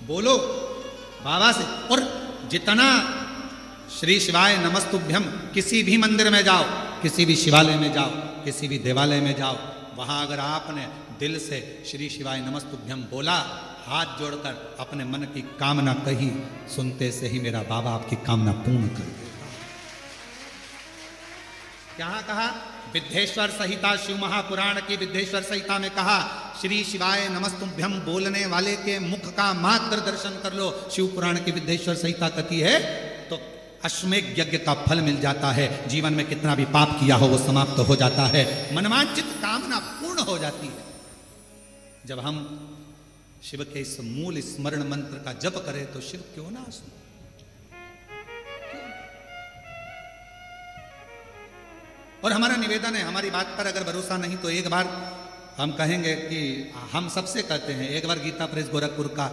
बोलो बाबा से। और जितना श्री शिवाय नमस्तुभ्यम, किसी भी मंदिर में जाओ, किसी भी शिवालय में जाओ, किसी भी देवालय में जाओ, वहां अगर आपने दिल से श्री शिवाय नमस्तुभ्यम बोला, हाथ जोड़कर अपने मन की कामना कही, सुनते से ही मेरा बाबा आपकी कामना पूर्ण कर देगा। क्या कहा? विद्धेश्वर संहिता, शिव महापुराण की विद्धेश्वर संहिता में कहा, श्री शिवाय नमस्तुभ्यम बोलने वाले के मुख का मात्र दर्शन कर लो। शिव पुराण की विद्धेश्वर संहिता कहती है तो अश्वमेध यज्ञ का फल मिल जाता है। जीवन में कितना भी पाप किया हो वो समाप्त हो जाता है, मनवांचित कामना पूर्ण हो जाती है। जब हम शिव के इस मूल स्मरण मंत्र का जप करें तो शिव क्यों ना सुने। और हमारा निवेदन है, हमारी बात पर अगर भरोसा नहीं तो एक बार हम कहेंगे कि हम सबसे कहते हैं, एक बार गीता प्रेस गोरखपुर का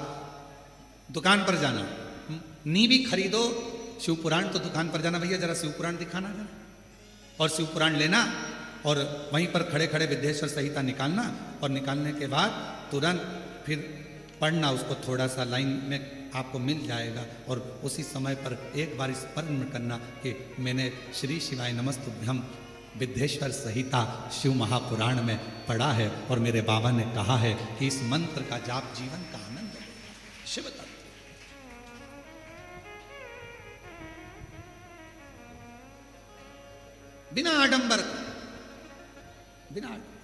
दुकान पर जाना, नींवी खरीदो शिव पुराण, तो दुकान पर जाना, भैया जरा शिव पुराण दिखाना जरा, और शिव पुराण लेना और वहीं पर खड़े खड़े विद्धेश्वर संहिता निकालना, और निकालने के बाद तुरंत फिर पढ़ना उसको, थोड़ा सा लाइन में आपको मिल जाएगा। और उसी समय पर एक बार स्मरण करना कि मैंने श्री शिवाय नमस्तुभ्यम विद्धेश्वर संहिता शिव महापुराण में पढ़ा है और मेरे बाबा ने कहा है कि इस मंत्र का जाप जीवन का आनंद है। शिव तत्व बिना आडंबर, बिना आडंबर।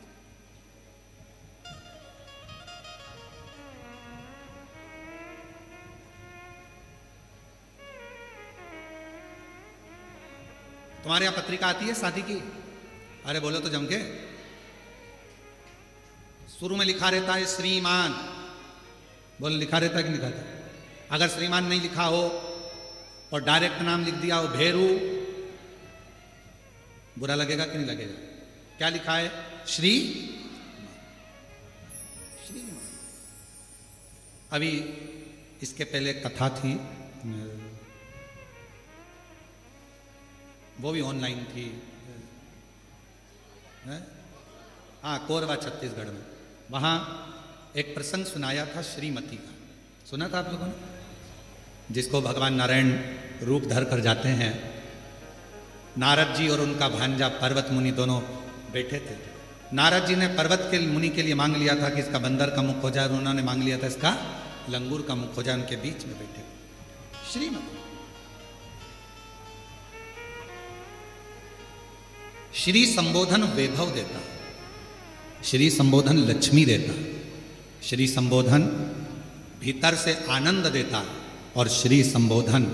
तुम्हारे यहां पत्रिका आती है शादी की? अरे बोलो तो जम के। शुरू में लिखा रहता है श्रीमान, बोलो लिखा रहता है कि नहीं लिखा था? अगर श्रीमान नहीं लिखा हो और डायरेक्ट नाम लिख दिया हो भेरू, बुरा लगेगा कि नहीं लगेगा? क्या लिखा है? श्री। अभी इसके पहले कथा थी, वो भी ऑनलाइन थी, हाँ, कोरबा छत्तीसगढ़ में। वहाँ एक प्रसंग सुनाया था श्रीमती का, सुना था आप लोगों ने? जिसको भगवान नारायण रूप धर कर जाते हैं। नारद जी और उनका भांजा पर्वत मुनि दोनों बैठे थे। नारद जी ने पर्वत के मुनि के लिए मांग लिया था कि इसका बंदर का मुख हो जाए, और उन्होंने मांग लिया था इसका लंगूर का मुख हो जाए। उनके बीच में बैठे श्रीमती। श्री संबोधन वैभव देता, श्री संबोधन लक्ष्मी देता, श्री संबोधन भीतर से आनंद देता, और श्री संबोधन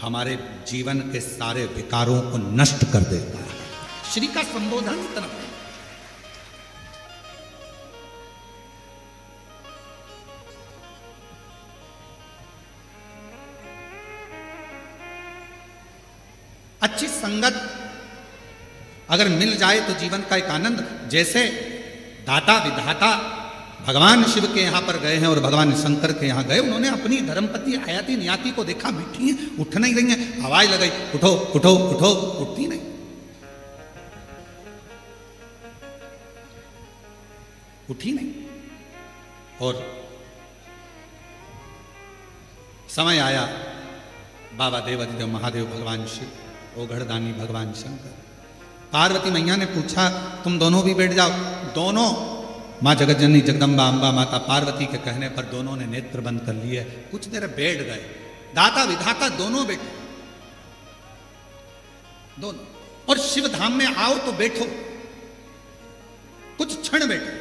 हमारे जीवन के सारे विकारों को नष्ट कर देता है। श्री का संबोधन इतना अच्छी संगत अगर मिल जाए तो जीवन का एक आनंद। जैसे दाता विधाता भगवान शिव के यहाँ पर गए हैं और भगवान शंकर के यहाँ गए, उन्होंने अपनी धर्मपति आयाति नियाति को देखा, बैठी है, उठ नहीं रही है, आवाज लगाई उठो उठो उठो, उठती नहीं, उठी नहीं। और समय आया, बाबा देवादिदेव महादेव भगवान शिव, ओघड़दानी भगवान शंकर, पार्वती मैया ने पूछा तुम दोनों भी बैठ जाओ। दोनों, माँ जगतजननी जगदम्बा अम्बा माता पार्वती के कहने पर दोनों ने नेत्र बंद कर लिए, कुछ देर बैठ गए। दाता विधाता दोनों बैठे, दोनों। और शिव धाम में आओ तो बैठो, कुछ क्षण बैठो,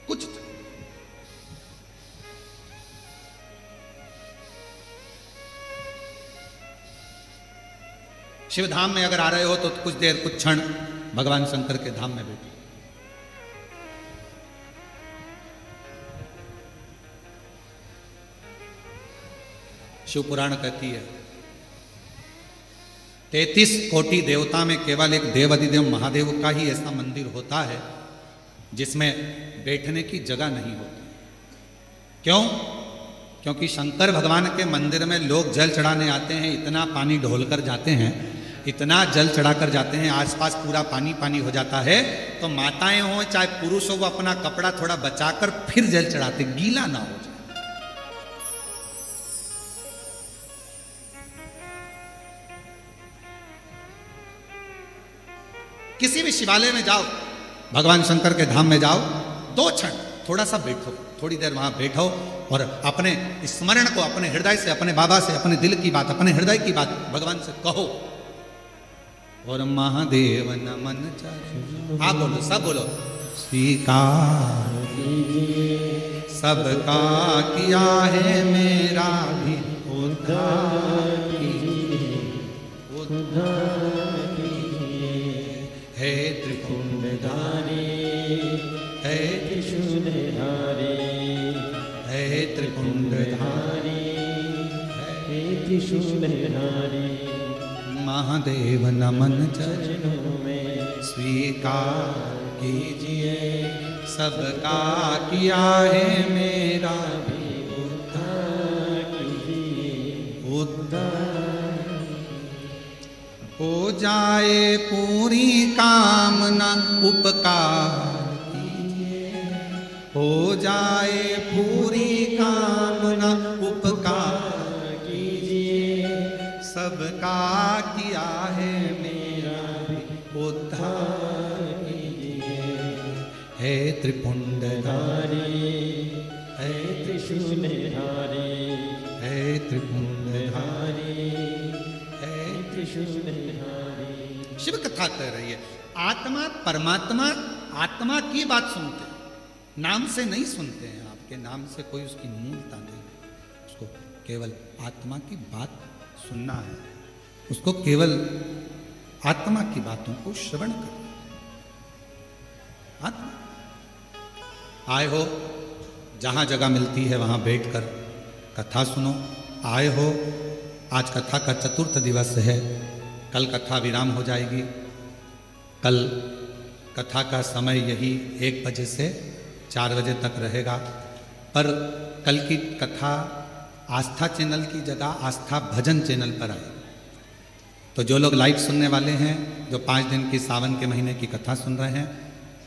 कुछ। शिव धाम में अगर आ रहे हो तो कुछ देर, कुछ क्षण भगवान शंकर के धाम में बैठो। शिव पुराण कहती है 33 कोटि देवता में केवल एक देवादिदेव महादेव का ही ऐसा मंदिर होता है जिसमें बैठने की जगह नहीं होती। क्यों? क्योंकि शंकर भगवान के मंदिर में लोग जल चढ़ाने आते हैं, इतना पानी ढोलकर जाते हैं, इतना जल चढ़ाकर जाते हैं, आसपास पूरा पानी पानी हो जाता है। तो माताएं हो चाहे पुरुष हो, वो अपना कपड़ा थोड़ा बचाकर फिर जल चढ़ाते, गीला ना हो जाए। किसी भी शिवालय में जाओ, भगवान शंकर के धाम में जाओ, 2 क्षण थोड़ा सा बैठो, थोड़ी देर वहां बैठो और अपने स्मरण को अपने हृदय से, अपने बाबा से, अपने दिल की बात, अपने हृदय की बात भगवान से कहो। और महादेव नमन चाहे, आप बोलो, सब बोलो। स्वीकार सबका किया है मेरा भी उद्धार कीजिए, उद्धार कीजिए। हे त्रिपुंडधारी, हे त्रिशूलधारी, हे त्रिपुंडधारी, हे त्रिशूलधारी। महादेव नमन चरणों में स्वीकार कीजिए, सबका किया है मेरा भी उद्धार कीजिए, उद्धार। हो जाए पूरी कामना उपकार कीजिए, हो जाए पूरी कामना उपकार कीजिए, सबका किया है मेरा भी उद्धार कीजिए। हे त्रिपुंडधारी, हे त्रिशूलधारी, हे त्रिपुंडधारी, हे त्रिशूलधारी। शिव कथा कह रही है, आत्मा परमात्मा आत्मा की बात सुनते हैं, नाम से नहीं सुनते हैं। आपके नाम से कोई उसकी मूलता नहीं है, उसको केवल आत्मा की बात सुनना है, उसको केवल आत्मा की बातों को श्रवण करना। आत्मा आए हो, जहां जगह मिलती है वहां बैठकर कथा सुनो। आए हो, आज कथा का 4th दिवस है, कल कथा विराम हो जाएगी। कल कथा का समय यही 1 बजे से 4 बजे तक रहेगा। पर कल की कथा आस्था चैनल की जगह आस्था भजन चैनल पर आए। तो जो लोग लाइव सुनने वाले हैं, जो 5 दिन की सावन के महीने की कथा सुन रहे हैं,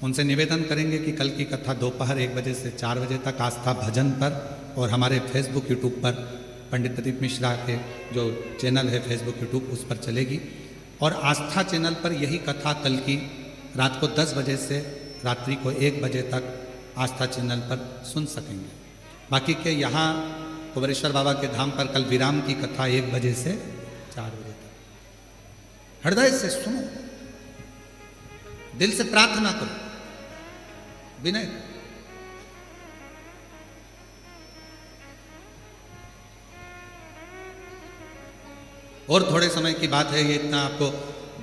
उनसे निवेदन करेंगे कि कल की कथा दोपहर 1 बजे से 4 बजे तक आस्था भजन पर और हमारे फेसबुक यूट्यूब पर, पंडित प्रदीप मिश्रा के जो चैनल है फेसबुक यूट्यूब, उस पर चलेगी। और आस्था चैनल पर यही कथा कल की रात को 10 बजे से रात्रि को 1 बजे तक आस्था चैनल पर सुन सकेंगे। बाकी के यहाँ कुबेरेश्वर बाबा के धाम पर कल विराम की कथा 1 बजे से 4 बजे तक। हृदय से सुनो, दिल से प्रार्थना करो, विनय। और थोड़े समय की बात है, ये इतना आपको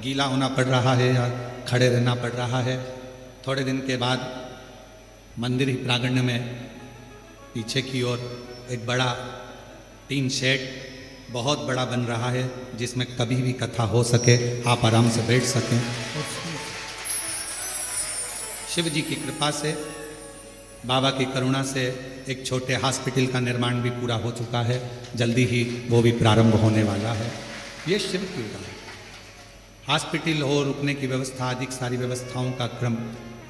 गीला होना पड़ रहा है या खड़े रहना पड़ रहा है। थोड़े दिन के बाद मंदिर ही प्रांगण में पीछे की ओर एक बड़ा टीन शेड बहुत बड़ा बन रहा है, जिसमें कभी भी कथा हो सके, आप आराम से बैठ सकें। शिव जी की कृपा से, बाबा की करुणा से एक छोटे हॉस्पिटल का निर्माण भी पूरा हो चुका है, जल्दी ही वो भी प्रारंभ होने वाला है। ये शिव की उदाहरण, हॉस्पिटल हो, रुकने की व्यवस्था, अधिक सारी व्यवस्थाओं का क्रम।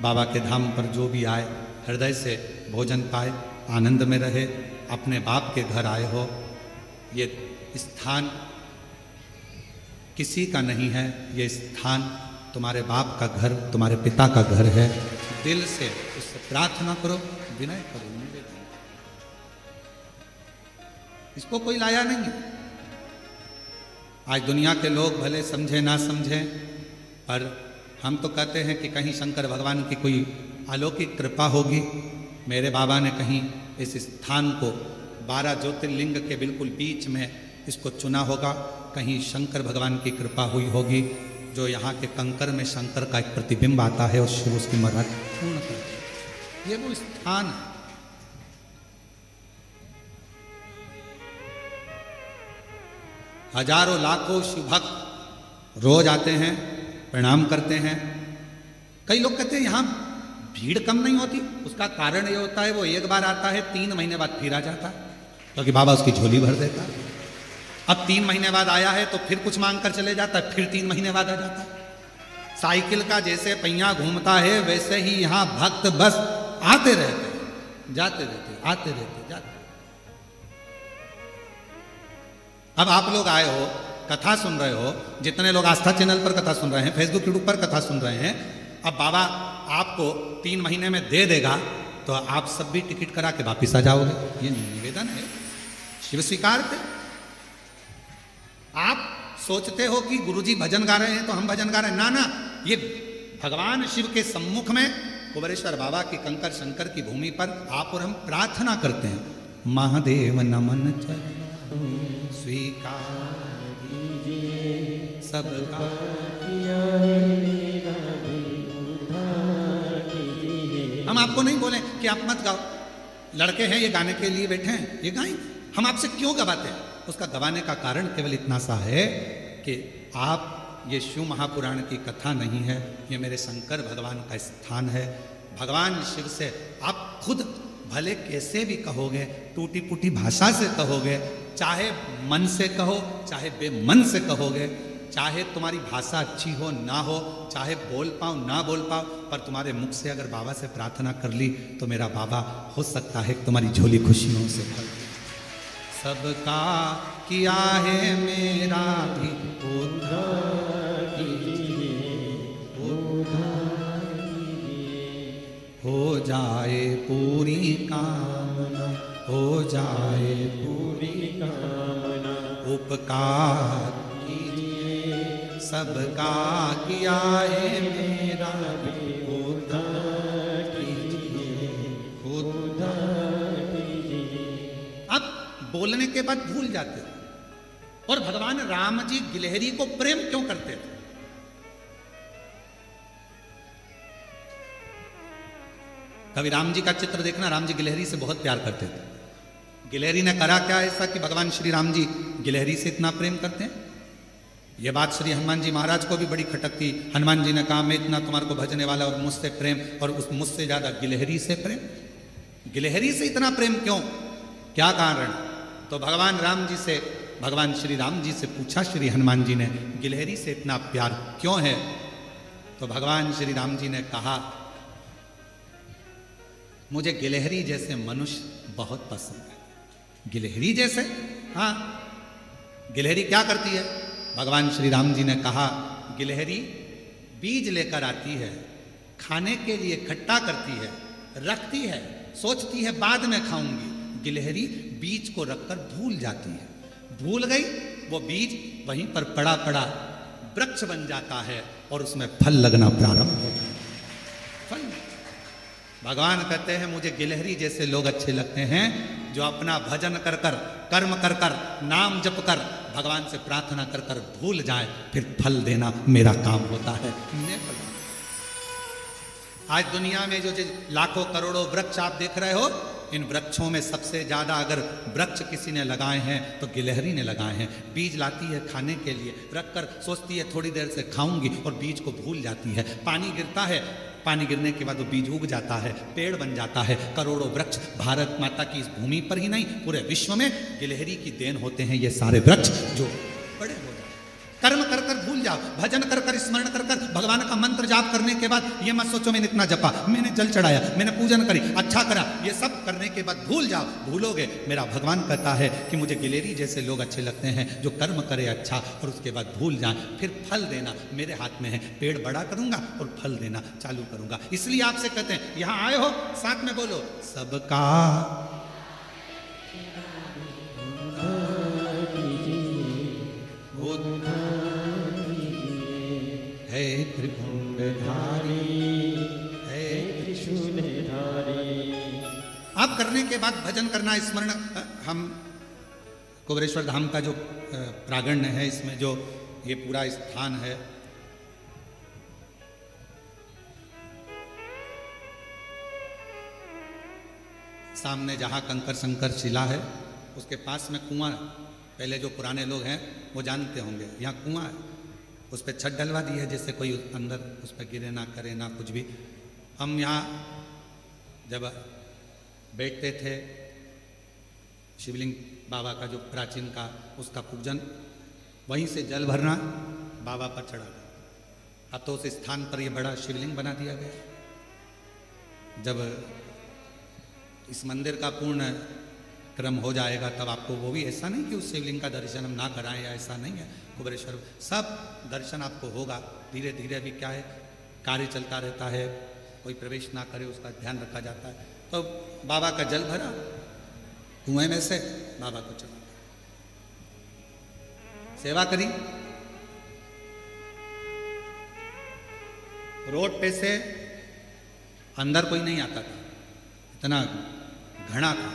बाबा के धाम पर जो भी आए हृदय से भोजन पाए, आनंद में रहे, अपने बाप के घर आए हो। ये स्थान किसी का नहीं है, ये स्थान तुम्हारे बाप का घर, तुम्हारे पिता का घर है। दिल से उससे प्रार्थना करो, विनय करो, निवेदन। इसको कोई लाया नहीं है। आज दुनिया के लोग भले समझे ना समझे, पर हम तो कहते हैं कि कहीं शंकर भगवान की कोई अलौकिक कृपा होगी। मेरे बाबा ने कहीं इस स्थान को 12 ज्योतिर्लिंग के बिल्कुल बीच में इसको चुना होगा, कहीं शंकर भगवान की कृपा हुई होगी, जो यहाँ के कंकर में शंकर का एक प्रतिबिंब आता है और शिव उसकी मर्यादा पूर्ण करते हैं। ये वो स्थान है। हजारों लाखों शिव भक्त रोज आते हैं, प्रणाम करते हैं। कई लोग कहते हैं यहाँ भीड़ कम नहीं होती। उसका कारण ये होता है, वो एक बार आता है, 3 महीने बाद फिर आ जाता है, क्योंकि बाबा उसकी झोली भर देता है। अब 3 महीने बाद आया है तो फिर कुछ मांग कर चले जाता है, फिर 3 महीने बाद आ जाता है। साइकिल का जैसे पहिया घूमता है, वैसे ही यहाँ भक्त बस आते रहते, जाते रहते, आते रहते, जाते। अब आप लोग आए हो, कथा सुन रहे हो, जितने लोग आस्था चैनल पर कथा सुन रहे हैं, फेसबुक यूट्यूब पर कथा सुन रहे हैं, अब बाबा आपको 3 महीने में दे देगा तो आप सब भी टिकट करा के वापिस आ जाओगे। ये निवेदन है, शिव स्वीकार थे। आप सोचते हो कि गुरुजी भजन गा रहे हैं तो हम भजन गा रहे हैं, ना ना, ये भगवान शिव के सम्मुख में कुबेरेश्वर बाबा की कंकर शंकर की भूमि पर आप और हम प्रार्थना करते हैं, महादेव नमन चरण स्वीकार कीजिए सबका किया है मेरा भी उद्धार कीजिए। हम आपको नहीं बोले कि आप मत गाओ, लड़के हैं ये गाने के लिए बैठे हैं, ये गाएं। हम आपसे क्यों गवाते हैं? उसका गवाने का कारण केवल इतना सा है कि आप, ये शिव महापुराण की कथा नहीं है, ये मेरे शंकर भगवान का स्थान है। भगवान शिव से आप खुद भले कैसे भी कहोगे, टूटी फूटी भाषा से कहोगे, चाहे मन से कहो चाहे बेमन से कहोगे, चाहे तुम्हारी भाषा अच्छी हो ना हो, चाहे बोल पाओ ना बोल पाओ, पर तुम्हारे मुख से अगर बाबा से प्रार्थना कर ली तो मेरा बाबा हो सकता है तुम्हारी झोली खुशियों से भर दे। सबका किया है मेरा भी उद्धार कीजिए, उद्धार कीजिए। हो जाए पूरी कामना, हो जाए पूरी कामना, उपकार कीजिए सबका किया है मेरा भी उद्धार कीजिए, उद्धार कीजिए। अब बोलने के बाद भूल जाते थे। और भगवान राम जी गिलहरी को प्रेम क्यों करते थे? कभी राम जी का चित्र देखना, राम जी गिलहरी से बहुत प्यार करते थे। गिलहरी ने करा क्या ऐसा कि भगवान श्री राम जी गिलहरी से इतना प्रेम करते हैं? यह बात श्री हनुमान जी महाराज को भी बड़ी खटकती। हनुमान जी ने कहा, मैं इतना तुम्हारे को भजने वाला और मुझसे प्रेम, और उस मुझसे ज्यादा गिलहरी से प्रेम। गिलहरी से इतना प्रेम क्यों, क्या कारण? तो भगवान राम जी से, भगवान श्री राम जी से पूछा श्री हनुमान जी ने, गिलहरी से इतना प्यार क्यों है? तो भगवान श्री राम जी ने कहा, मुझे गिलहरी जैसे मनुष्य बहुत पसंद है। गिलहरी जैसे? हाँ। गिलहरी क्या करती है? भगवान श्री राम जी ने कहा, गिलहरी बीज लेकर आती है, खाने के लिए इकट्ठा करती है, रखती है, सोचती है बाद में खाऊंगी। गिलहरी बीज को रखकर भूल जाती है, भूल गई, वो बीज वहीं पर पड़ा पड़ा वृक्ष बन जाता है और उसमें फल लगना प्रारंभ होता है। फल। भगवान कहते हैं, मुझे गिलहरी जैसे लोग अच्छे लगते हैं जो अपना भजन कर कर, कर्म कर कर, नाम जप कर, भगवान से प्रार्थना कर कर भूल जाए, फिर फल देना मेरा काम होता है। आज दुनिया में जो लाखों करोड़ों वृक्ष आप देख रहे हो, इन वृक्षों में सबसे ज्यादा अगर वृक्ष किसी ने लगाए हैं तो गिलहरी ने लगाए हैं। बीज लाती है खाने के लिए, रखकर सोचती है थोड़ी देर से खाऊंगी, और बीज को भूल जाती है। पानी गिरता है, पानी गिरने के बाद वो बीज उग जाता है, पेड़ बन जाता है। करोड़ों वृक्ष भारत माता की इस भूमि पर ही नहीं, पूरे विश्व में गिलहरी की देन होते हैं ये सारे वृक्ष जो बड़े हो जाते। कर्म कर कर भूल जाओ, भजन कर कर, स्मरण कर कर, भगवान का मंत्र जाप करने के बाद ये मत सोचो मैंने इतना जपा, मैंने जल चढ़ाया, मैंने पूजन करी, अच्छा करा, ये सब करने के बाद भूल जाओ। भूलोगे, मेरा भगवान कहता है कि मुझे गिलहरी जैसे लोग अच्छे लगते हैं जो कर्म करे अच्छा और उसके बाद भूल जाए, फिर फल देना मेरे हाथ में है। पेड़ बड़ा करूंगा और फल देना चालू करूंगा। इसलिए आपसे कहते हैं, यहां आए हो, साथ में बोलो, सबका है त्रिपुंडधारी, है त्रिशूलधारी। आप करने के बाद भजन करना, स्मरण। हम कुबेरेश्वर धाम का जो प्रांगण है, इसमें जो ये पूरा स्थान है, सामने जहाँ कंकर शंकर शिला है उसके पास में कुआं। पहले जो पुराने लोग हैं वो जानते होंगे, यहाँ कुआं है, उस पर छत डलवा दी है जिससे कोई अंदर उस पर गिरे ना, करे ना कुछ भी। हम यहाँ जब बैठते थे, शिवलिंग बाबा का जो प्राचीन का, उसका पूजन, वहीं से जल भरना, बाबा पर चढ़ाना। अब तो उस स्थान पर ये बड़ा शिवलिंग बना दिया गया। जब इस मंदिर का पूर्ण क्रम हो जाएगा तब आपको वो भी, ऐसा नहीं कि उस शिवलिंग का दर्शन हम ना कराएं या ऐसा नहीं है। कुबेरेश्वर सब दर्शन आपको होगा धीरे धीरे। अभी क्या है, कार्य चलता रहता है, कोई प्रवेश ना करे उसका ध्यान रखा जाता है। तो बाबा का जल भरा कुएं में से, बाबा को चढ़ा, सेवा करी। रोड पे से अंदर कोई नहीं आता था, इतना घना था।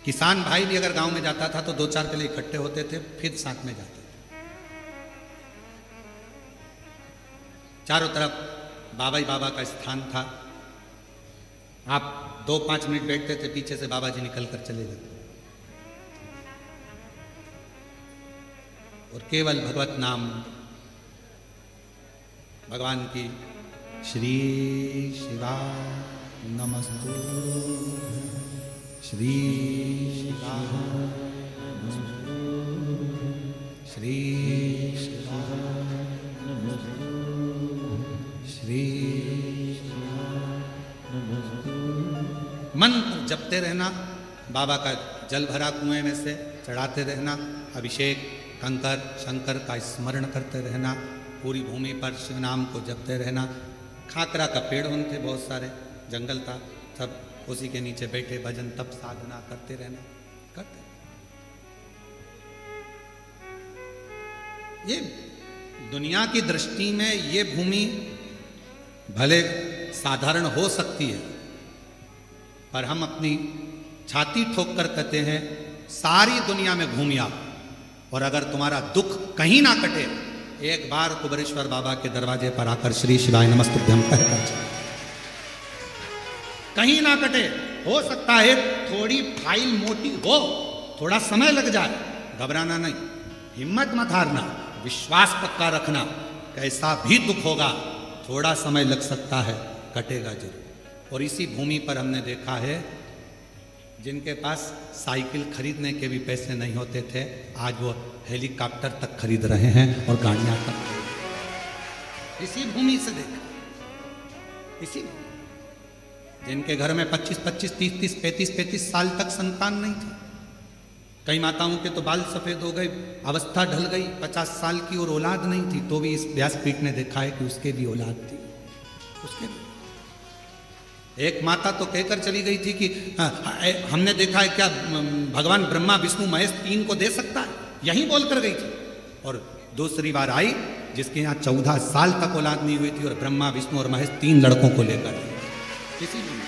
किसान भाई भी अगर गांव में जाता था तो 2-4 के लिए इकट्ठे होते थे, फिर साथ में जाते थे। चारों तरफ बाबा ही बाबा का स्थान था। आप 2-5 मिनट बैठते थे, पीछे से बाबा जी निकल कर चले जाते और केवल भगवत नाम, भगवान की श्री शिवा नमस्तु, श्री शिवा नमस्तु, श्री शिवा नमस्तु, श्री शिवा नमस्तु। मंत्र जपते रहना, बाबा का जल भरा कुएं में से चढ़ाते रहना, अभिषेक कंकर शंकर का स्मरण करते रहना, पूरी भूमि पर शिव नाम को जपते रहना। खाकरा का पेड़ थे, बहुत सारे जंगल था, सब उसी के नीचे बैठे भजन तप साधना करते रहना, करते। ये दुनिया की दृष्टि में ये भूमि भले साधारण हो सकती है, पर हम अपनी छाती ठोक कर कहते हैं सारी दुनिया में घूम आओ, और अगर तुम्हारा दुख कहीं ना कटे, एक बार कुबेरेश्वर बाबा के दरवाजे पर आकर श्री शिवाय नमस्तुभ्यं कहकर जाओ। कहीं ना कटे, हो सकता है थोड़ी फाइल मोटी हो, थोड़ा समय लग जाए, घबराना नहीं, हिम्मत मत हारना, विश्वास पक्का रखना। कैसा भी दुख होगा, थोड़ा समय लग सकता है, कटेगा जरूर। और इसी भूमि पर हमने देखा है जिनके पास साइकिल खरीदने के भी पैसे नहीं होते थे, आज वो हेलीकॉप्टर तक खरीद रहे हैं और गाड़ियां तक। इसी भूमि से देखा, इसी जिनके घर में 25-25, 30-30, 35-35 साल तक संतान नहीं थी। कई माताओं के तो बाल सफेद हो गए, अवस्था ढल गई, 50 साल की और औलाद नहीं थी, तो भी इस व्यासपीठ ने देखा है कि उसके भी औलाद थी। उसके भी एक माता तो कहकर चली गई थी कि हमने देखा है क्या भगवान ब्रह्मा विष्णु महेश 3 को दे सकता है, यही बोलकर गई थी। और दूसरी बार आई जिसके यहाँ 14 साल तक औलाद नहीं हुई थी, और ब्रह्मा विष्णु और महेश 3 लड़कों को लेकर किसी भी।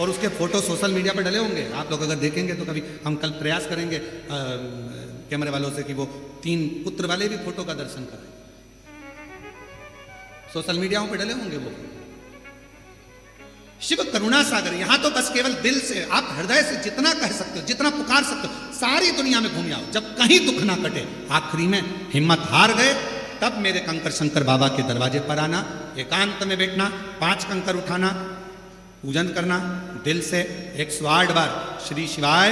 और उसके फोटो सोशल मीडिया पर डले होंगे, आप लोग अगर देखेंगे तो कभी हम कल प्रयास करेंगे कैमरे वालों से कि वो 3 पुत्र वाले भी फोटो का दर्शन करें। सोशल मीडियाओं पर डले होंगे वो। शिव करुणा सागर, यहां तो बस केवल दिल से, आप हृदय से जितना कह सकते हो, जितना पुकार सकते हो, सारी दुनिया में घूम आओ। जब कहीं दुख ना कटे, आखिरी में हिम्मत हार गए, तब मेरे कंकर शंकर बाबा के दरवाजे पर आना, एकांत में बैठना, 5 कंकर उठाना, पूजन करना, दिल से 108 बार श्री शिवाय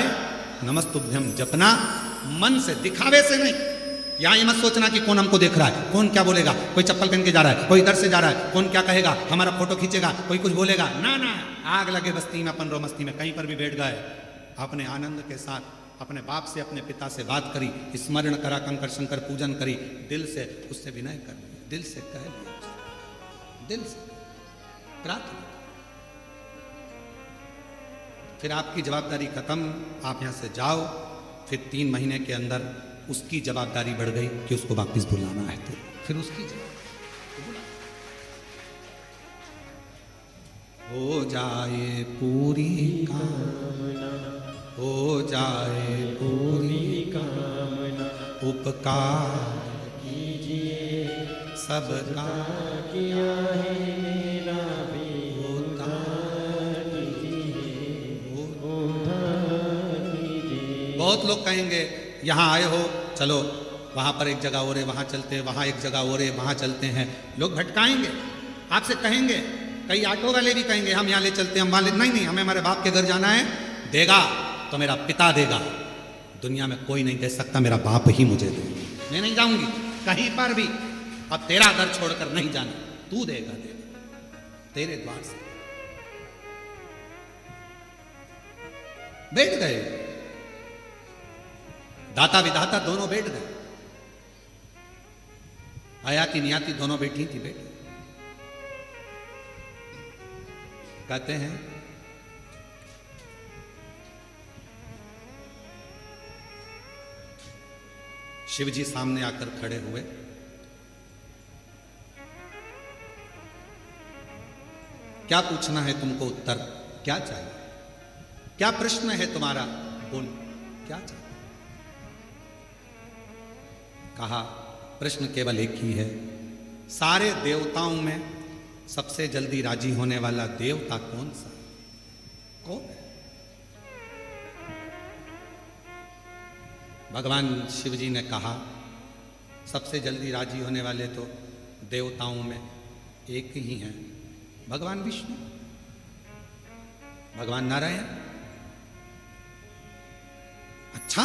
नमस्तुभ्यं जपना, मन से, दिखावे से नहीं। यहां ये मत सोचना कि कौन हमको देख रहा है, कौन क्या बोलेगा, कोई चप्पल पहन के जा रहा है, कोई इधर से जा रहा है, कौन क्या कहेगा, हमारा फोटो खींचेगा, कोई कुछ बोलेगा, ना ना, आग लगे बस्ती में अपन रो मस्ती में, कहीं पर भी बैठ गए, अपने आनंद के साथ अपने बाप से अपने पिता से बात करी, स्मरण करा, कंकर शंकर पूजन करी, दिल से उससे विनय कर लिया, दिल से कह लिया, दिल से प्रार्थना। फिर आपकी जवाबदारी खत्म, आप यहां से जाओ। फिर 3 महीने के अंदर उसकी जवाबदारी बढ़ गई कि उसको वापस बुलाना है, तो फिर उसकी जवाबदारी हो जाए पूरी कामना, हो जाए पूरी कामना, उपकार कीजिए सबका किया है मेरा भी, बहुत लोग कहेंगे यहाँ आए हो, चलो वहाँ पर एक जगह और है, वहाँ चलते हैं, वहाँ एक जगह और है, वहाँ चलते हैं। लोग भटकाएंगे, आपसे कहेंगे, कई ऑटो वाले भी कहेंगे हम यहाँ ले चलते हैं, हम वहाँ ले, नहीं नहीं, हमें हमारे बाप के घर जाना है, देगा तो मेरा पिता देगा, दुनिया में कोई नहीं दे सकता, मेरा बाप ही मुझे देगा, मैं नहीं जाऊंगी कहीं पर भी, अब तेरा घर छोड़कर नहीं जाना, तू देगा, देगा तेरे द्वार से। बैठ गए। दाता विधाता दोनों बैठ गए, आयाति नियाति दोनों बैठी थी, बैठ। कहते हैं शिव जी सामने आकर खड़े हुए। क्या पूछना है तुमको? उत्तर क्या चाहिए? क्या प्रश्न है तुम्हारा? बोल, क्या चाहिए? कहा प्रश्न केवल एक ही है, सारे देवताओं में सबसे जल्दी राजी होने वाला देवता कौन सा? कौन है? भगवान शिव जी ने कहा सबसे जल्दी राजी होने वाले तो देवताओं में एक ही हैं, भगवान विष्णु, भगवान नारायण। अच्छा,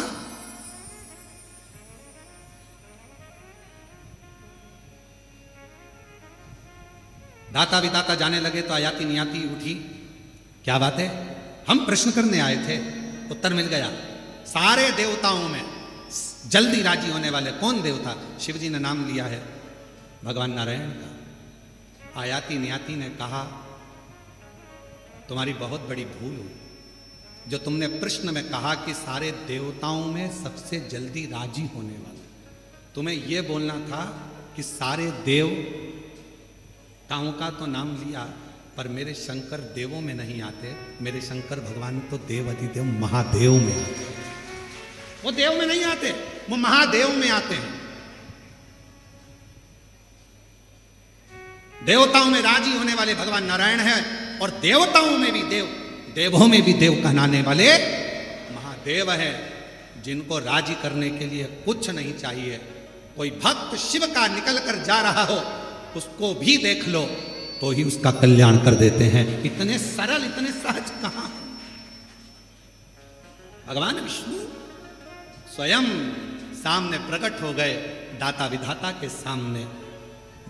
दाता विदाता जाने लगे तो आयाति नियाति उठी। क्या बात है? हम प्रश्न करने आए थे, उत्तर मिल गया। सारे देवताओं में जल्दी राजी होने वाले कौन देवता? शिव जी ने नाम लिया है भगवान नारायण का। आयाति नियाति ने कहा तुम्हारी बहुत बड़ी भूल हुई, जो तुमने प्रश्न में कहा कि सारे देवताओं में सबसे जल्दी राजी होने वाला। तुम्हें यह बोलना था कि सारे देवताओं का तो नाम लिया, पर मेरे शंकर देवों में नहीं आते, मेरे शंकर भगवान तो देव अधिदेव महादेव में आते। वो देव में नहीं आते, वो महादेव में आते हैं। देवताओं में राजी होने वाले भगवान नारायण हैं, और देवताओं में भी देव, देवों में भी देव कहलाने वाले महादेव हैं, जिनको राजी करने के लिए कुछ नहीं चाहिए। कोई भक्त शिव का निकल कर जा रहा हो, उसको भी देख लो तो ही उसका कल्याण कर देते हैं। इतने सरल, इतने सहज कहां? भगवान विष्णु स्वयं सामने प्रकट हो गए, दाता विधाता के सामने।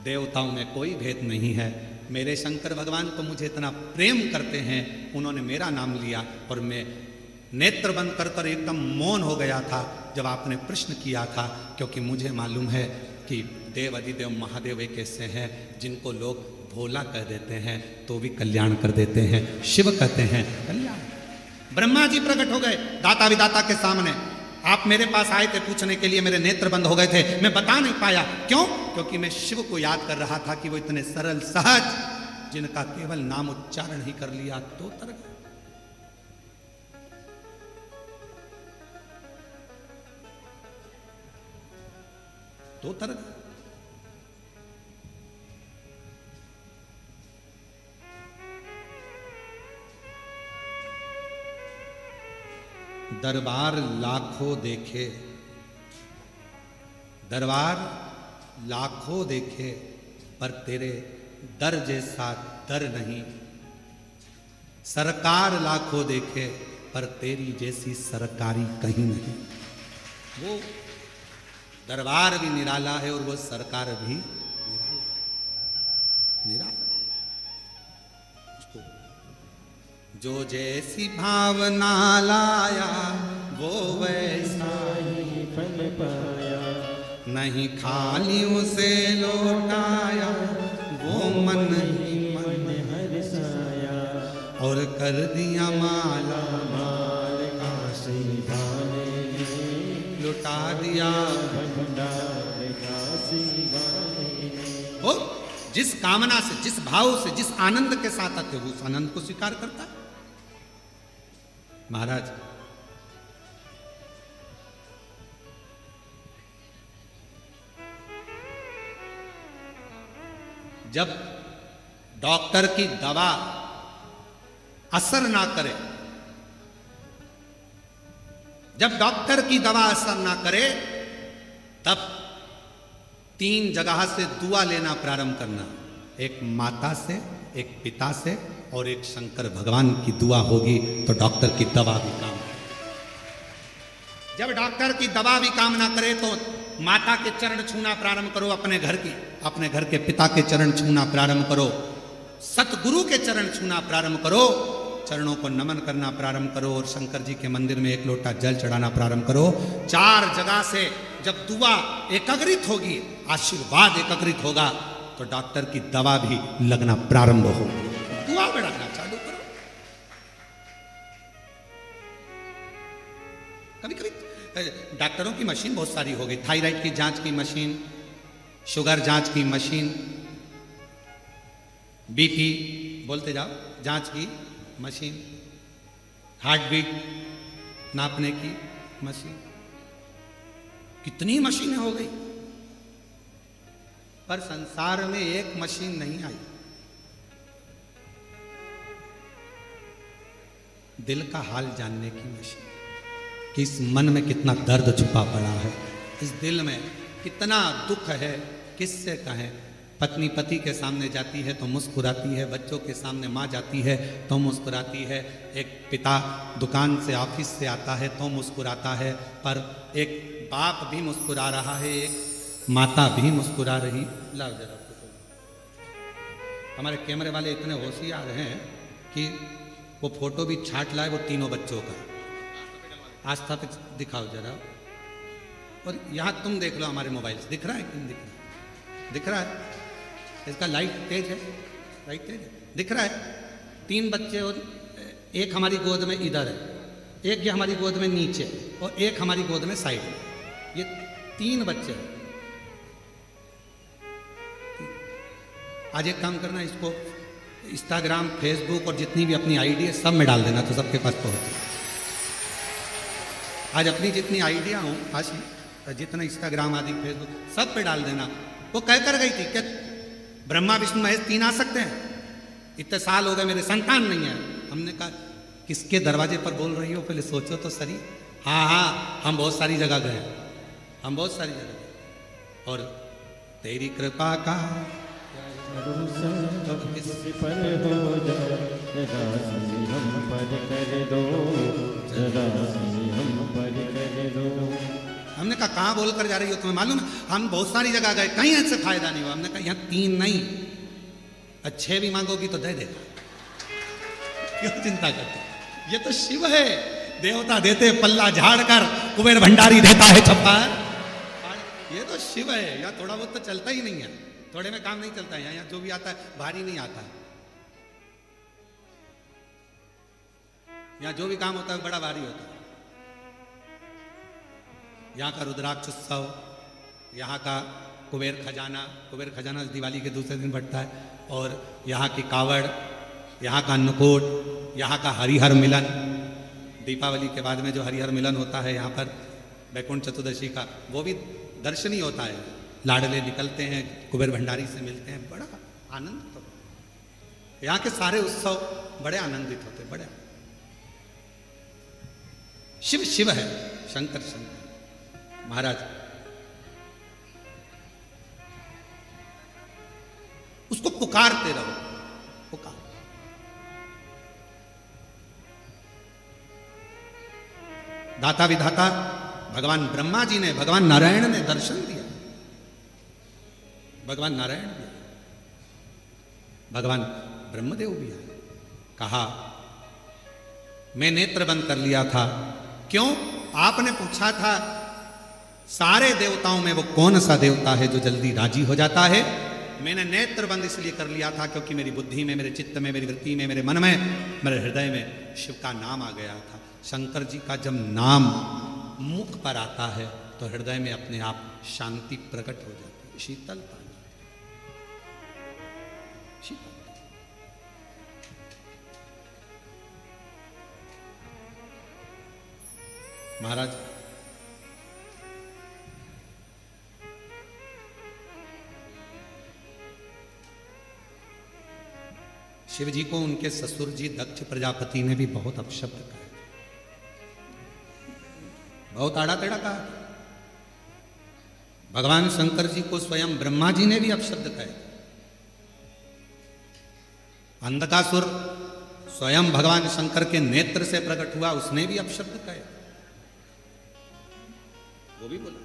देवताओं में कोई भेद नहीं है, मेरे शंकर भगवान तो मुझे इतना प्रेम करते हैं, उन्होंने मेरा नाम लिया और मैं नेत्र बंद कर कर एकदम मौन हो गया था जब आपने प्रश्न किया था, क्योंकि मुझे मालूम है कि देव अधिदेव महादेव एक ऐसे हैं जिनको लोग भोला कह देते हैं तो भी कल्याण कर देते हैं। शिव कहते हैं कल्याण। ब्रह्मा जी प्रकट हो गए दाता विदाता के सामने। आप मेरे पास आए थे पूछने के लिए, मेरे नेत्र बंद हो गए थे, मैं बता नहीं पाया। क्यों? क्योंकि मैं शिव को याद कर रहा था कि वो इतने सरल सहज, जिनका केवल नाम उच्चारण ही कर लिया तो तर गए। तो तर गए। दरबार लाखों देखे, दरबार लाखों देखे, पर तेरे दर जैसा दर नहीं। सरकार लाखों देखे, पर तेरी जैसी सरकारी कहीं नहीं। वो दरबार भी निराला है और वो सरकार भी निराला। जो जैसी भावना लाया वो वैसा ही फल पाया, नहीं खाली उसे लौटाया वो मन ही मन हर्षाया, और कर दिया माला माल काशी वाले, लुटा दिया भंडार काशी वाले। और जिस कामना से, जिस भाव से, जिस आनंद के साथ आते हो उस आनंद को स्वीकार करता है। महाराज जब डॉक्टर की दवा असर ना करे, जब डॉक्टर की दवा असर ना करे, तब 3 जगह से दुआ लेना प्रारंभ करना। एक माता से, एक पिता से और एक शंकर भगवान की दुआ होगी तो डॉक्टर की दवा भी काम। जब डॉक्टर की दवा भी काम ना करे तो माता के चरण छूना प्रारंभ करो, अपने घर के पिता के चरण छूना प्रारंभ करो, सतगुरु के चरण छूना प्रारंभ करो, चरणों को नमन करना प्रारंभ करो और शंकर जी के मंदिर में एक लोटा जल चढ़ाना प्रारंभ करो। 4 जगह से जब दुआ एकत्रित होगी, आशीर्वाद एकत्रित होगा, तो डॉक्टर की दवा भी लगना प्रारंभ होगी। दुआ बढ़ाना चालू करो। कभी कभी डॉक्टरों की मशीन बहुत सारी हो गई, थायराइड की जांच की मशीन, शुगर जांच की मशीन, बीपी बोलते जाओ जांच की मशीन, हार्ट बीट नापने की मशीन, कितनी मशीनें हो गई। पर संसार में एक मशीन नहीं आई, दिल का हाल जानने की मशीन, कि इस मन में कितना दर्द छुपा पड़ा है, इस दिल में कितना दुख है, किससे कहें। पत्नी पति के सामने जाती है तो मुस्कुराती है, बच्चों के सामने माँ जाती है तो मुस्कुराती है, एक पिता दुकान से ऑफिस से आता है तो मुस्कुराता है, पर एक बाप भी मुस्कुरा रहा है, एक माता भी मुस्कुरा रही। लाओ जरा, हमारे कैमरे वाले इतने होशियार हैं कि वो फोटो भी छाट लाए, वो तीनों बच्चों का। आस्था पे दिखाओ जरा, और यहाँ तुम देख लो हमारे मोबाइल से, दिख रहा है कि नहीं दिख रहा है? दिख रहा है, इसका लाइट तेज है, लाइट तेज है, दिख रहा है। 3 बच्चे और एक हमारी गोद में इधर है, एक ये हमारी गोद में नीचे, और एक हमारी गोद में साइड में, ये 3 बच्चे हैं। आज एक काम करना, इसको इंस्टाग्राम, फेसबुक और जितनी भी अपनी आईडी है सब में डाल देना, तो सबके पास पहुंचे। आज अपनी जितनी आइडिया हो, आज जितना इंस्टाग्राम आदि फेसबुक सब पे डाल देना। वो कह कर गई थी कि ब्रह्मा विष्णु महेश 3 आ सकते हैं, इतने साल हो गए मेरे संतान नहीं है। हमने कहा किसके दरवाजे पर बोल रही हो, पहले सोचो तो सही। हाँ हाँ, हम बहुत सारी जगह गए, हम बहुत सारी जगह गए, और तेरी कृपा का हमने कहा कहाँ बोल कर जा रही हो, तुम्हें मालूम है हम बहुत सारी जगह गए, कहीं ऐसे फायदा नहीं हुआ। हमने कहा यहाँ 3 नहीं, 6 भी मांगोगी तो दे देगा, क्यों चिंता करते? ये तो शिव है, देवता देते पल्ला झाड़ कर, कुबेर भंडारी देता है छप्पर। ये तो शिव है, यहाँ थोड़ा बहुत तो चलता ही नहीं है, थोड़े में काम नहीं चलता है। यहाँ जो भी आता है भारी नहीं आता है, यहाँ जो भी काम होता है बड़ा भारी होता है। यहाँ का रुद्राक्ष उत्सव, यहाँ का कुबेर खजाना दिवाली के दूसरे दिन बढ़ता है, और यहाँ की कावड़, यहाँ का अन्नकूट, यहाँ का हरिहर मिलन, दीपावली के बाद में जो हरिहर मिलन होता है यहाँ पर वैकुंठ चतुर्दशी का, वो भी दर्शन ही होता है। लाडले निकलते हैं, कुबेर भंडारी से मिलते हैं, बड़ा आनंद होता है। यहाँ के सारे उत्सव बड़े आनंदित होते हैं, बड़े। शिव शिव है, शंकर शंकर। महाराज उसको पुकारते रहो, पुकार। दाता विधाता भगवान ब्रह्मा जी ने, भगवान नारायण ने दर्शन दिया, भगवान नारायण भी आए, भगवान ब्रह्मदेव भी आए। कहा मैं नेत्र बंद कर लिया था। क्यों? आपने पूछा था सारे देवताओं में वो कौन सा देवता है जो जल्दी राजी हो जाता है। मैंने नेत्र बंद इसलिए कर लिया था क्योंकि मेरी बुद्धि में, मेरे चित्त में, मेरी वृत्ति में, मेरे मन में, मेरे हृदय में शिव का नाम आ गया था। शंकर जी का जब नाम मुख पर आता है तो हृदय में अपने आप शांति प्रकट हो जाती है, शीतलता। महाराज शिव जी को उनके ससुर जी दक्ष प्रजापति ने भी बहुत अपशब्द कहा, बहुत आड़ा टेढ़ा कहा। भगवान शंकर जी को स्वयं ब्रह्मा जी ने भी अपशब्द कहे। अंधकासुर स्वयं भगवान शंकर के नेत्र से प्रकट हुआ, उसने भी अपशब्द कहे, वो भी बोला।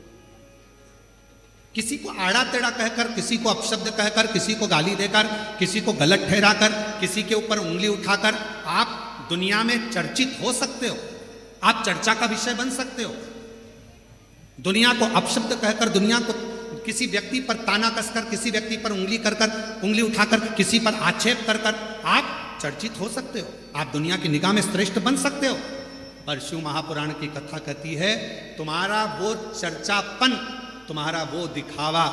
किसी को आड़ा टेढ़ा कहकर, किसी को अपशब्द कहकर, किसी को गाली देकर, किसी को गलत ठहराकर, किसी के ऊपर उंगली उठाकर आप दुनिया में चर्चित हो सकते हो, आप चर्चा का विषय बन सकते हो। दुनिया को अपशब्द कहकर, दुनिया को किसी व्यक्ति पर ताना कसकर, किसी व्यक्ति पर उंगली उठाकर, किसी पर आक्षेप कर कर आप चर्चित हो सकते हो, आप दुनिया की निगाह में श्रेष्ठ बन सकते हो। पर शिव महापुराण की कथा कहती है तुम्हारा वो चर्चापन, तुम्हारा वो दिखावा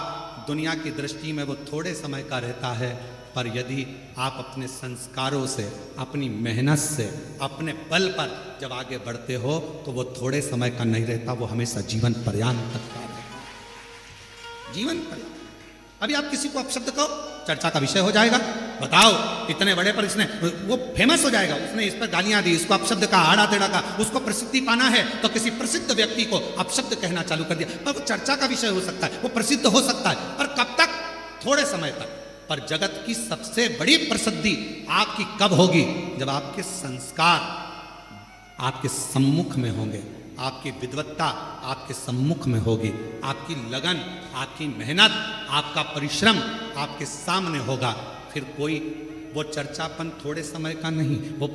दुनिया की दृष्टि में वो थोड़े समय का रहता है, पर यदि आप अपने संस्कारों से, अपनी मेहनत से, अपने बल पर जब आगे बढ़ते हो तो वो थोड़े समय का नहीं रहता, वो हमेशा जीवन पर्यंत तक का रहता है, जीवन पर्यंत। अभी आप किसी को अपशब्द कहो, चर्चा का विषय हो जाएगा। बताओ इतने बड़े पर इसने, वो फेमस हो जाएगा, उसने इस पर गालियां दी, इसको अपशब्द का, आड़ा टेढ़ा का, उसको प्रसिद्धि पाना है तो किसी प्रसिद्ध व्यक्ति को अपशब्द कहना चालू कर दिया, पर वो चर्चा का विषय हो सकता है, वो प्रसिद्ध हो सकता है, पर कब तक? थोड़े समय तक। पर जगत की सबसे बड़ी प्रसिद्धि आपकी कब होगी? जब आपके संस्कार आपके सम्मुख में होंगे, आपकी विद्वत्ता आपके सम्मुख में होगी, आपकी लगन, आपकी मेहनत, आपका परिश्रम आपके सामने होगा। फिर कोई वो चर्चापन थोड़े समय का नहीं, वो